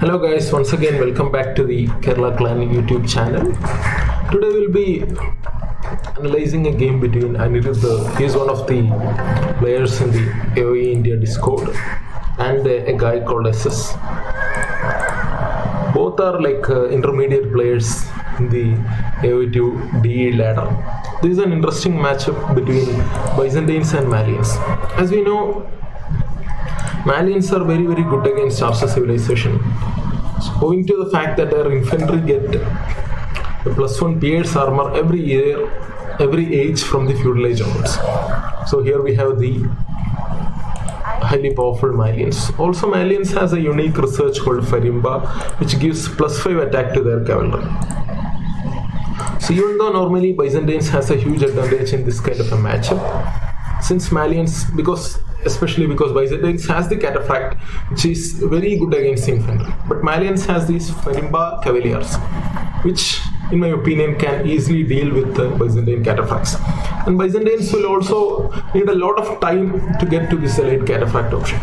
Hello guys, once again welcome back to the Kerala Clan YouTube channel. Today we'll be analyzing a game between Anirudh, he is one of the players in the AOE India Discord, and a guy called SS. Both are like intermediate players in the AOE to DE ladder. This is an interesting matchup between Byzantines and Malians. As we know, Malians are very good against Archer civilization, owing to the fact that their infantry get the +1 pierce armor every year, every age from the feudal age onwards. So here we have the highly powerful Malians. Also, Malians has a unique research called Farimba, which gives +5 attack to their cavalry. So even though normally Byzantines has a huge advantage in this kind of a matchup, since Malians, especially because Byzantines has the cataphract, which is very good against infantry, but Malians has these Farimba cavaliers, which in my opinion can easily deal with the Byzantine cataphracts. And Byzantines will also need a lot of time to get to this elite cataphract option.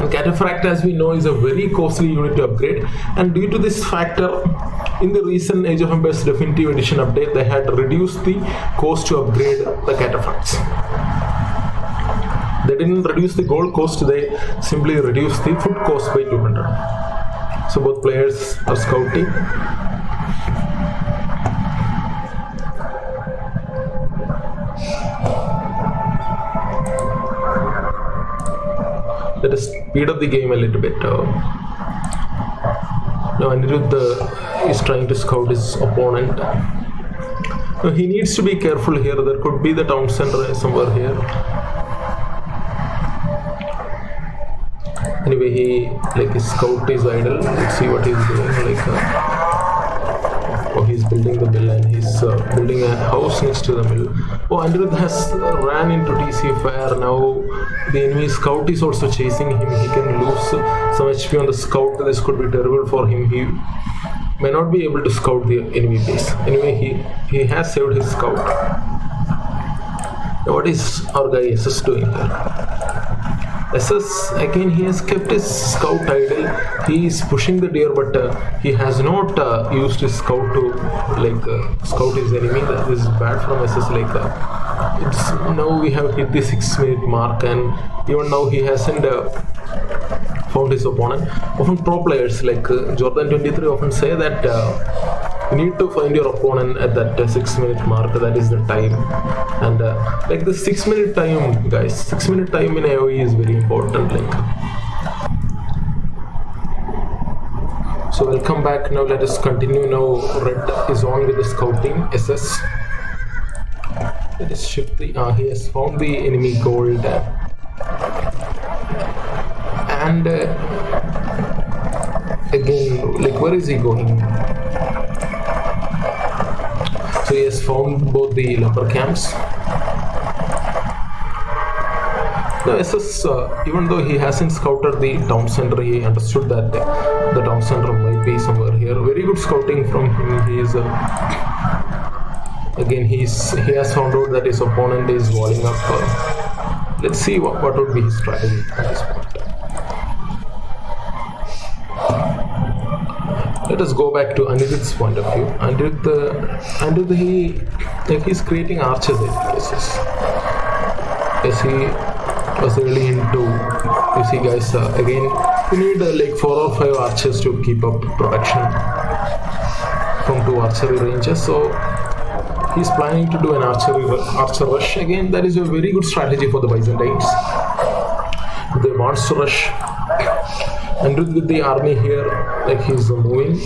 And cataphract, as we know, is a very costly unit to upgrade, and due to this factor, in the recent Age of Empires Definitive Edition update, they had reduced the cost to upgrade the cataphracts. They didn't reduce the gold cost, they simply reduced the food cost by 200. So both players are scouting. Let us speed up the game a little bit. Now Anirudh is trying to scout his opponent. Now he needs to be careful here. There could be the town center somewhere here. Anyway, his scout is idle. Let's see what he's doing. He's building the mill, and he's building a house next to the mill. Anirudh has ran into TC fire. Now the enemy scout is also chasing him. He can lose some HP on the scout. This could be terrible for him. He may not be able to scout the enemy base. Anyway, he has saved his scout. Now what is our guy SS doing here? SS, again, he has kept his scout idle. He is pushing the deer, but he has not used his scout to scout his enemy. That is bad from SS. Now we have hit the 6-minute mark, and even now he hasn't found his opponent. Often pro players like Jordan23 often say that you need to find your opponent at that 6-minute mark. That is the time. And the 6-minute time, guys, 6-minute time in AOE is very important. So welcome back. Now let us continue. Now red is on with the scouting. SS. Let us shift the. He has found the enemy gold. And again, where is he going? So he has found both the lumber camps. Now SS, even though he hasn't scouted the town center, he understood that the town center might be somewhere here. Very good scouting from him. He is again he has found out that his opponent is walling up. Let's see what would be his strategy at this point. Let us go back to Anirudh's point of view. Anirudh, he's creating archers at places. Yes, he was really into. You see, guys, again, you need 4 or 5 archers to keep up production from 2 archery ranges. So he's planning to do an archer rush. Again, that is a very good strategy for the Byzantines. They want to rush. Anirudh with the army here, he's moving.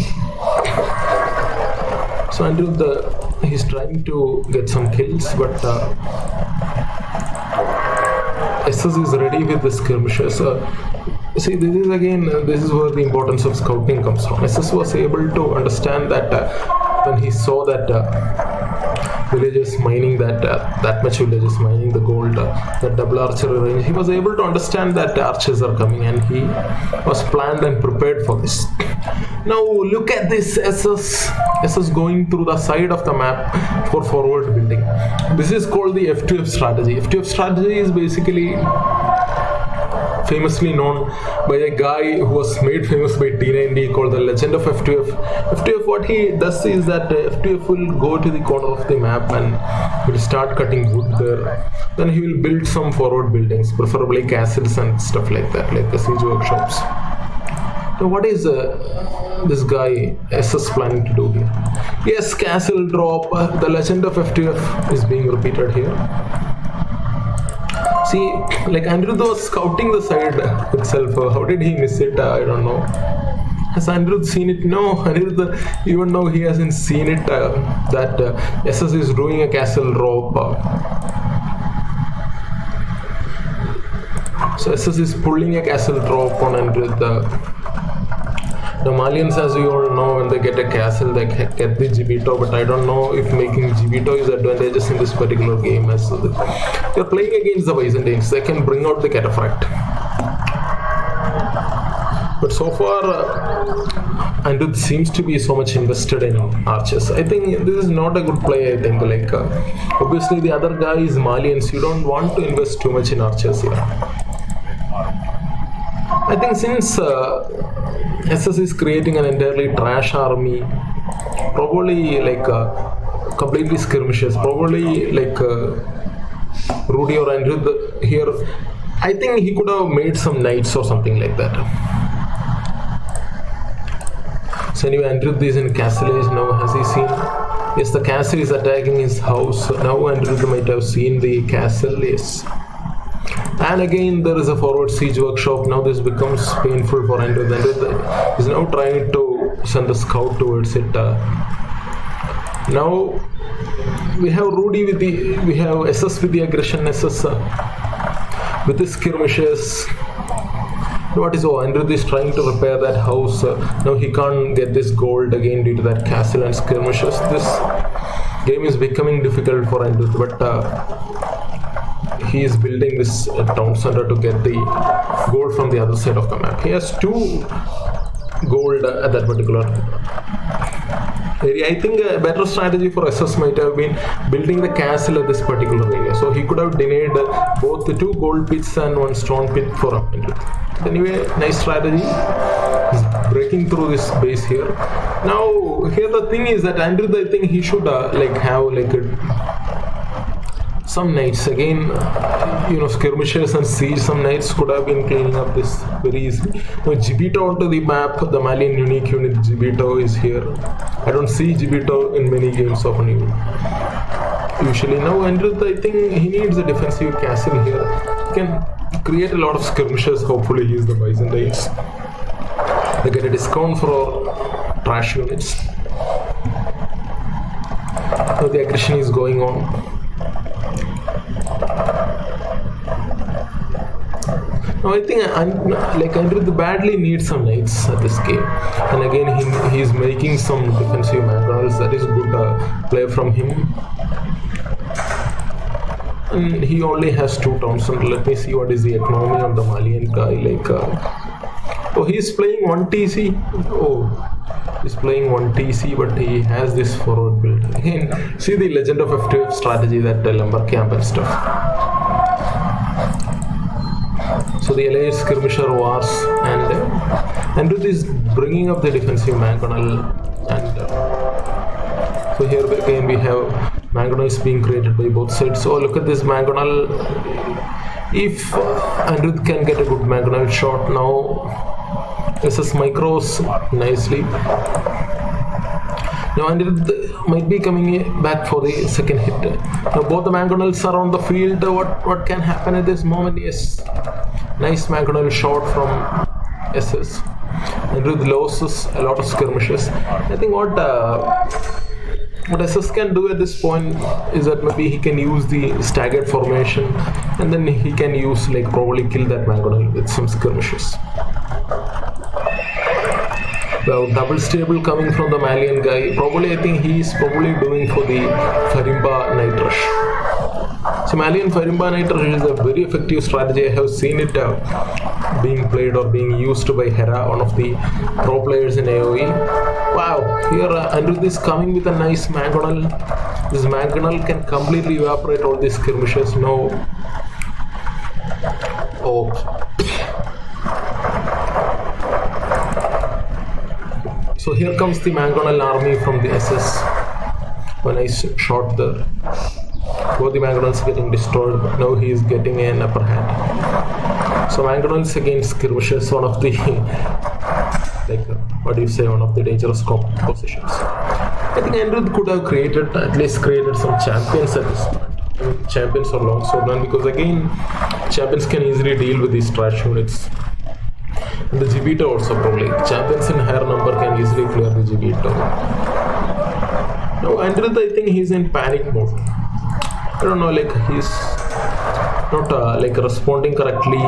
So Anirudh, he's trying to get some kills, but SS is ready with the skirmishers. See, this is where the importance of scouting comes from. SS was able to understand that when he saw that villagers mining that much villagers mining the gold, that double archery range, he was able to understand that archers are coming, and he was planned and prepared for this. Now look at this SS going through the side of the map for forward building. This is called the F2F strategy. F2F strategy is basically famously known by a guy who was made famous by D90 called the Legend of F2F. F2F, what he does is that F2F will go to the corner of the map and will start cutting wood there. Then he will build some forward buildings, preferably castles and stuff like that, like the siege workshops. Now what is this guy SS planning to do here? Yes, castle drop. The Legend of F2F is being repeated here. See, like Anirudh was scouting the side itself. How did he miss it? I don't know. Has Anirudh seen it? No, Anirudh, even now he hasn't seen it, that SS is doing a castle drop. So SS is pulling a castle drop on Anirudh. The Malians, as you all know, when they get a castle, they get the Gibito, but I don't know if making Gibito is advantageous in this particular game, as they're playing against the Byzantines. They can bring out the cataphract. But so far, Anirudh seems to be so much invested in archers. I think this is not a good play, I think. Like, obviously the other guy is Malians. You don't want to invest too much in archers here. I think since SS is creating an entirely trash army, probably like completely skirmishes, probably like Rudy or Anirudh here, I think he could have made some knights or something like that. So anyway, Anirudh is in castle age now. Has he seen? Yes, the castle is attacking his house. Now Anirudh might have seen the castle, yes. And again there is a forward siege workshop. Now this becomes painful for Anirudh. Anirudh is now trying to send a scout towards it. Now we have Rudy with we have SS with the aggression, SS with the skirmishes. What is Anirudh is trying to repair that house. Now he can't get this gold again due to that castle and skirmishes. This game is becoming difficult for Anirudh, but he is building this town center to get the gold from the other side of the map. He has 2 gold at that particular area. I think a better strategy for SS might have been building the castle at this particular area. So he could have denied both the 2 gold pits and 1 stone pit for Anirudh. Anyway, nice strategy. He's breaking through this base here. Now here the thing is that Anirudh, I think he should like have like some knights again, skirmishes and siege. Some knights could have been cleaning up this very easily. Now Gibito onto the map. The Malian unique unit Gibito is here. I don't see Gibito in many games of new. Usually now Anirudh, I think he needs a defensive castle here. He can create a lot of skirmishes. Hopefully he is the Byzantines. They get a discount for trash units. Now the aggression is going on. Now I think Anirudh badly needs some knights at this game, and again he is making some defensive macros. That is good play from him. And he only has 2 towns. And let me see what is the economy of the Malian guy. Oh, he's playing 1 TC. Oh, he's playing 1 TC, but he has this forward build. Again, see the Legend of F2F strategy, that lumber camp and stuff. So the allied skirmisher wars, and Anirudh is bringing up the defensive mangonel, and so here again we have mangonels being created by both sides. So look at this mangonel. If Anirudh can get a good mangonel shot now, SS micros nicely. Now Anirudh might be coming back for the second hit. Now both the mangonels are on the field. What can happen at this moment? Yes. Nice mangonel shot from SS. Anirudh loses a lot of skirmishes. I think what SS can do at this point is that maybe he can use the staggered formation, and then he can use probably kill that mangonel with some skirmishes. Well, double stable coming from the Malian guy. Probably I think he is probably doing for the Farimba Night Rush. So Malian Farimba Night Rush is a very effective strategy. I have seen it being played or being used by Hera, one of the pro players in AoE. Wow, here Anirudh is coming with a nice mangonel. This mangonel can completely evaporate all these skirmishes. No. Oh. So here comes the Mangonel army from the SS. A nice shot there. Both the Mangonels getting destroyed. Now he is getting an upper hand. So Mangonels against skirmishers, one of the one of the dangerous positions. I think Andrew could have at least created some champions at this point. Champions or longswordmen, because again, champions can easily deal with these trash units. And the Gibito also probably. Champions in higher number can easily clear the Gibito. Now Andrew, I think he's in panic mode. I don't know, he's not responding correctly.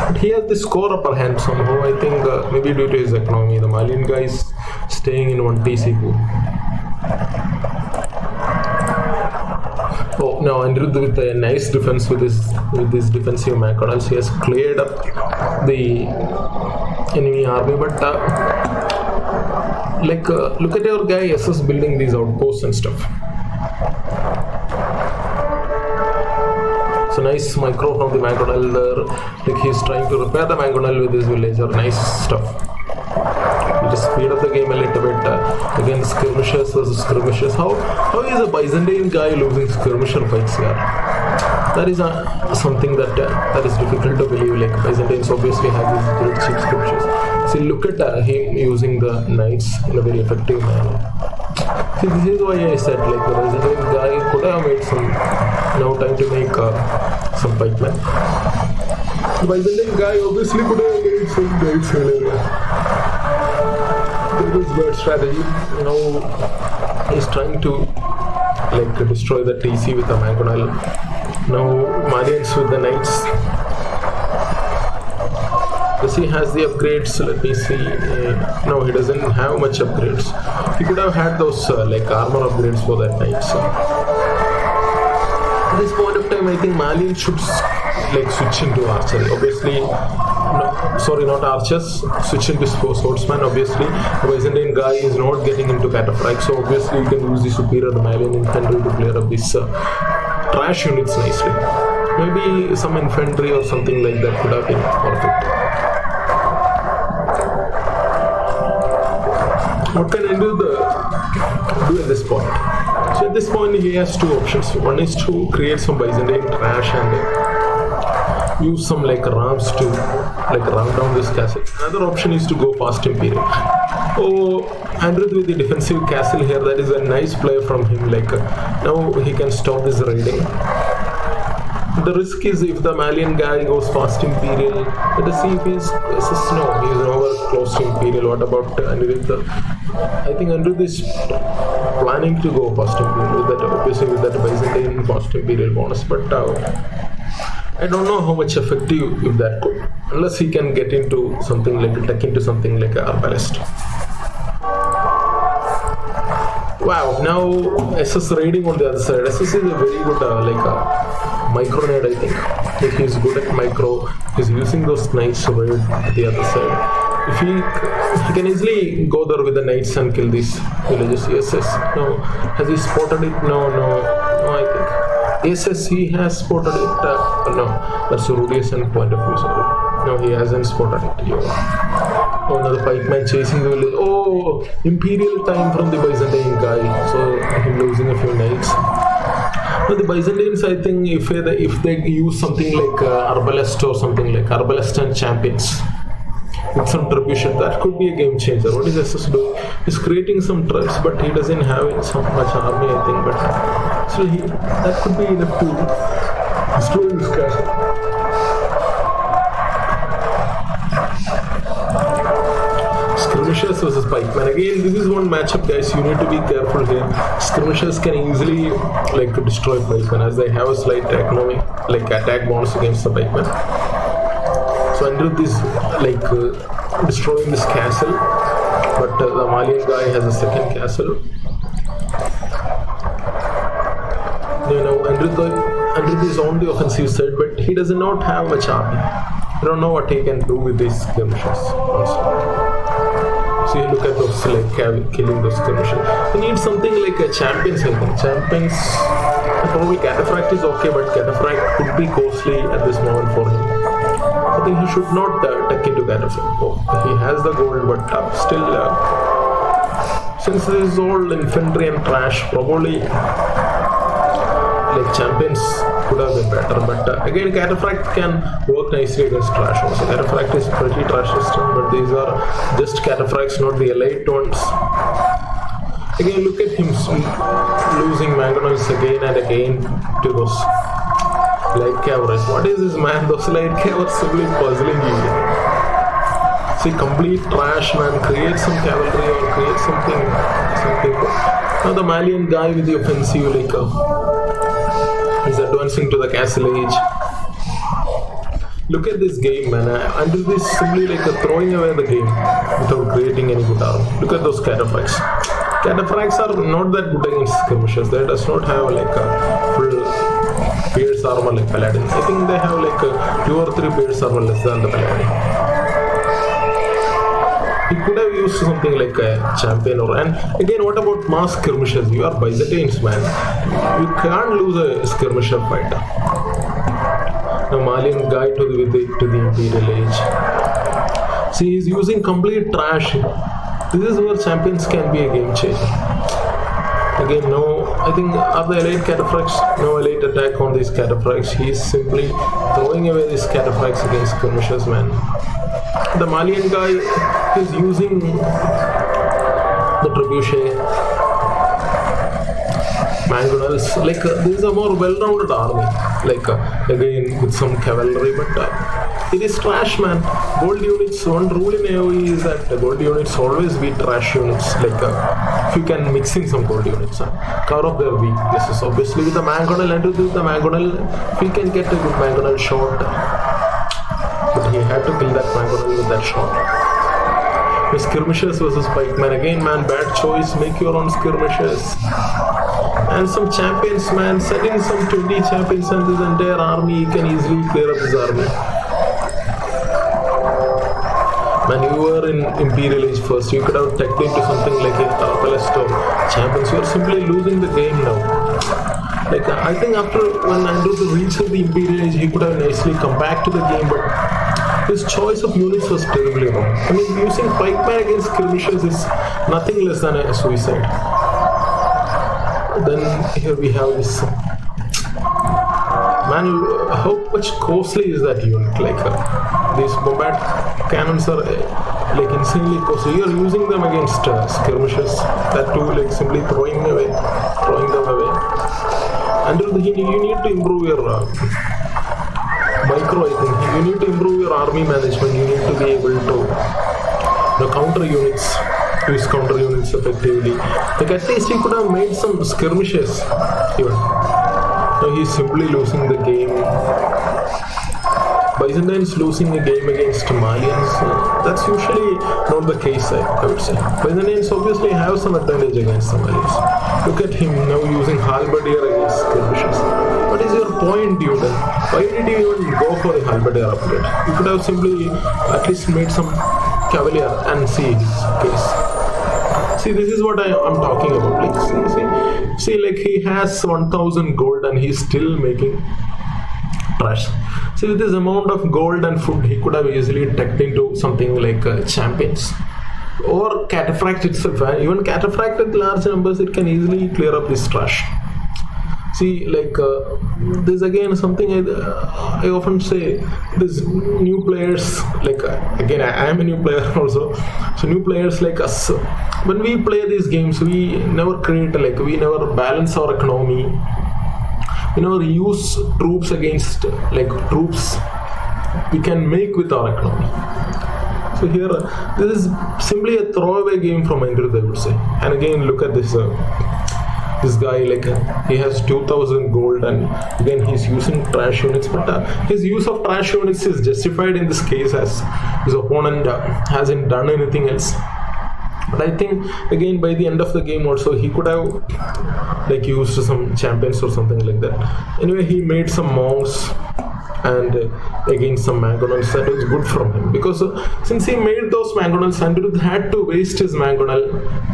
But he has the score upper hand somehow. I think maybe due to his economy. The Malian guy is staying in one TC pool. Oh, now Andrew with a nice defense with his defensive Mangonels. He has cleared up the enemy army, but look at your guy SS building these outposts and stuff. So nice micro from the Mangonel there. He's trying to repair the Mangonel with his villager. Nice stuff. Just speed up the game a little bit. Again, skirmishers versus skirmishers. How is a Byzantine guy losing skirmisher fights here? That is something that is difficult to believe. Byzantines obviously have these great cheap skirmishers. See, look at him using the knights in a very effective manner. See, this is why I said the Byzantine guy could have made now time to make some pikemen. The Byzantine guy obviously could have made some knights earlier. That was bad strategy. Now he's trying to destroy the TC with a Mangonel. Now Malians with the knights. Does he has the upgrades? Let me see. No, he doesn't have much upgrades. He could have had those armor upgrades for that knight. So at this point of time, I think Malians should switch into archery. Obviously, not archers. Switch into swordsman. Obviously, the Byzantine guy is not getting into cataphract, so obviously you can use the superior Malian infantry to clear up these trash units nicely. Maybe some infantry or something like that could have been perfect. What can Andrew do at this point? So at this point he has two options. One is to create some Byzantine trash and use some ramps to ram down this castle. Another option is to go fast Imperial. Oh, Andrew with the defensive castle here, that is a nice play from him. Now he can stop this raiding. The risk is if the Malian guy goes fast Imperial. Let us see if he's nowhere close to Imperial. What about Andrew? I think Andrew is planning to go fast Imperial with that, obviously with that Byzantine fast Imperial bonus, but I don't know how much effective if that could, unless he can get into something like Arbalest. Wow, now SS raiding on the other side. SS is a very good micro-nade, I think. If he's good at micro, he's using those knights to raid the other side. If he can easily go there with the knights and kill these villages. Yes. No. Has he spotted it? No, I think. Yes, he has spotted it. No, that's a Rudian point of view. Sorry. No, he hasn't spotted it. Oh, another pikeman chasing the village. Oh, Imperial time from the Byzantine guy. So him losing a few knights. But the Byzantines, I think, if they use something like Arbalest or something like Arbalest and Champions with some tribute, that could be a game changer. What is SS doing? He's creating some tribes, but he doesn't have so much army, I think. But still, that could be enough to destroy this castle. Skirmishers versus pikemen. Again, this is one matchup, guys. You need to be careful here. Skirmishers can easily destroy pikemen as they have a slight economy, attack bonus against the pikemen. So Andrew is destroying this castle, but the Malian guy has a second castle. Andrew is on the offensive side, but he does not have much army. I don't know what he can do with these skirmishers also. So you look at those killing those skirmishers. He needs something like a champions, I think. Champions, probably cataphract is okay, but cataphract could be costly at this moment for him. think he should not take into catapult. Oh, he has the gold, but still, since this is all infantry and trash, probably like champions could have been better. But again, cataphract can work nicely against trash also. Cataphract is pretty trash system, but these are just cataphracts, not the elite ones. Again, look at him losing mangonels again and again to those light cavalry. What is this, man? Those light cavalry simply puzzling you. See, complete trash, man. Create some cavalry or create something. Now the Malian guy with the offensive, like he's advancing to the castle age. Look at this game, man. Until this simply like throwing away the game without creating any good armor. Look at those cataphracts. Cataphracts are not that good against skirmishers. They does not have like a full pierce armor like paladins. I think they have like 2 or 3 pierce armor less than the paladin. He could have used something like a champion or. And again, what about mass skirmishers? You are Byzantines, man. You can't lose a skirmisher fight. Now Malian guy to the Imperial Age. See, he's using complete trash. This is where champions can be a game changer. Again, no, I think are the elite cataphracts? No elite attack on these cataphracts. He's simply throwing away these cataphracts against skirmishers, man. The Malian guy is using the trebuchet, mangonels. Like this is a more well-rounded army. Like again with some cavalry, but it is trash, man. Gold units. One rule in AoE is that the gold units always beat trash units. Like if you can mix in some gold units, cover up their weaknesses. Obviously, with the mangonel and with the mangonel, if we can get a good mangonel shot. But he had to kill that mangonel with that shot. The skirmishers versus pikemen. Again, man, bad choice. Make your own skirmishers. And some champions, man. Send in some 20 champions and this entire army. You can easily clear up this army. Man, you were in Imperial Age first. You could have teched into something like a Tartalest or champions. You are simply losing the game now. Like I think after when Andrews reached the Imperial Age, he could have nicely come back to the game, but his choice of units was terribly wrong. I mean, using pikeman against skirmishers is nothing less than a suicide. Then here we have this. Man, how much costly is that unit? Like these bombard cannons are like insanely costly. You are using them against skirmishers. That too, like simply throwing them away. And you need to improve your micro. I think you need to improve your army management. You need to be able to counter units. Use counter units effectively. Like at least he could have made some skirmishes even. Now he's simply losing the game. Byzantines losing a game against Malians. That's usually not the case, I would say. Byzantines obviously have some advantage against the Malians. Look at him now using halberdier against skirmishers. What is your point, dude? Why did you even go for a halberdier upgrade? You could have simply at least made some cavalier and see his case. See, this is what I'm talking about. Like, see, like he has 1,000 gold and he's still making trash. See, with this amount of gold and food, he could have easily teched into something like champions or cataphract itself. Even cataphract with large numbers, it can easily clear up this trash. See, like this again something I often say. These new players, like again I am a new player also. So new players like us, when we play these games, we never create we never balance our economy. We never use troops against troops we can make with our economy. So here, this is simply a throwaway game from Andrew, I would say. And again, look at this. This guy, he has 2,000 gold, and again he's using trash units, but his use of trash units is justified in this case as his opponent hasn't done anything else. But I think again by the end of the game also he could have used some champions or something like that. Anyway, he made some monks and again some mangonels. That was good from him, because since he made those mangonels, Andrew had to waste his mangonel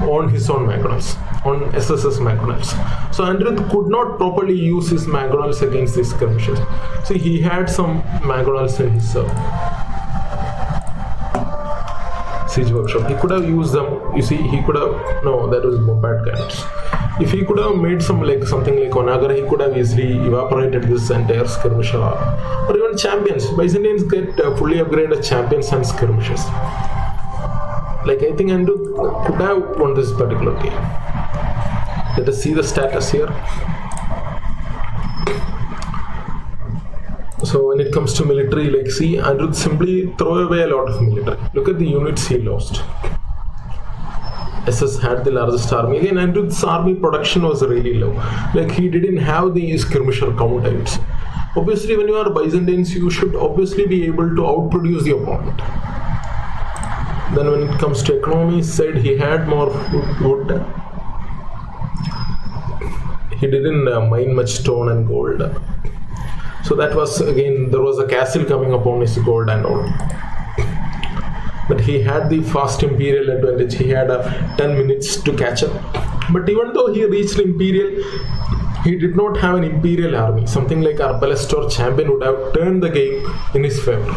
on his own mangonels, on SSS mangonels. So Andrew could not properly use his mangonels against these skirmishers. See, he had some mangonels in his siege workshop. He could have used them. You see, he could have no, that was bombard cannons. If he could have made something like Onagar, he could have easily evaporated this entire skirmisher, or even champions. Byzantines get fully upgraded champions and skirmishers. Like, I think Andrew could have won this particular game. Let us see the status here. So when it comes to military, like, see, Andrew simply throw away a lot of military. Look at the units he lost. SS had the largest army. Again, Andrew's army production was really low. Like, he didn't have the skirmisher count, I would say. Obviously, when you are Byzantines, you should obviously be able to outproduce the opponent. Then when it comes to economy side, he had more wood. He didn't mine much stone and gold. So that was, again, there was a castle coming upon his gold and all. But he had the fast imperial advantage. He had 10 minutes to catch up. But even though he reached imperial, he did not have an imperial army. Something like Arbalest or Champion would have turned the game in his favor.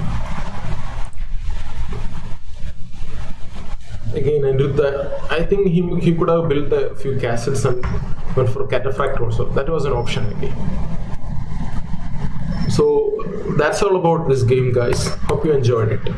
Again, I think he could have built a few castles and went for cataphract also. That was an option again. So that's all about this game, guys. Hope you enjoyed it.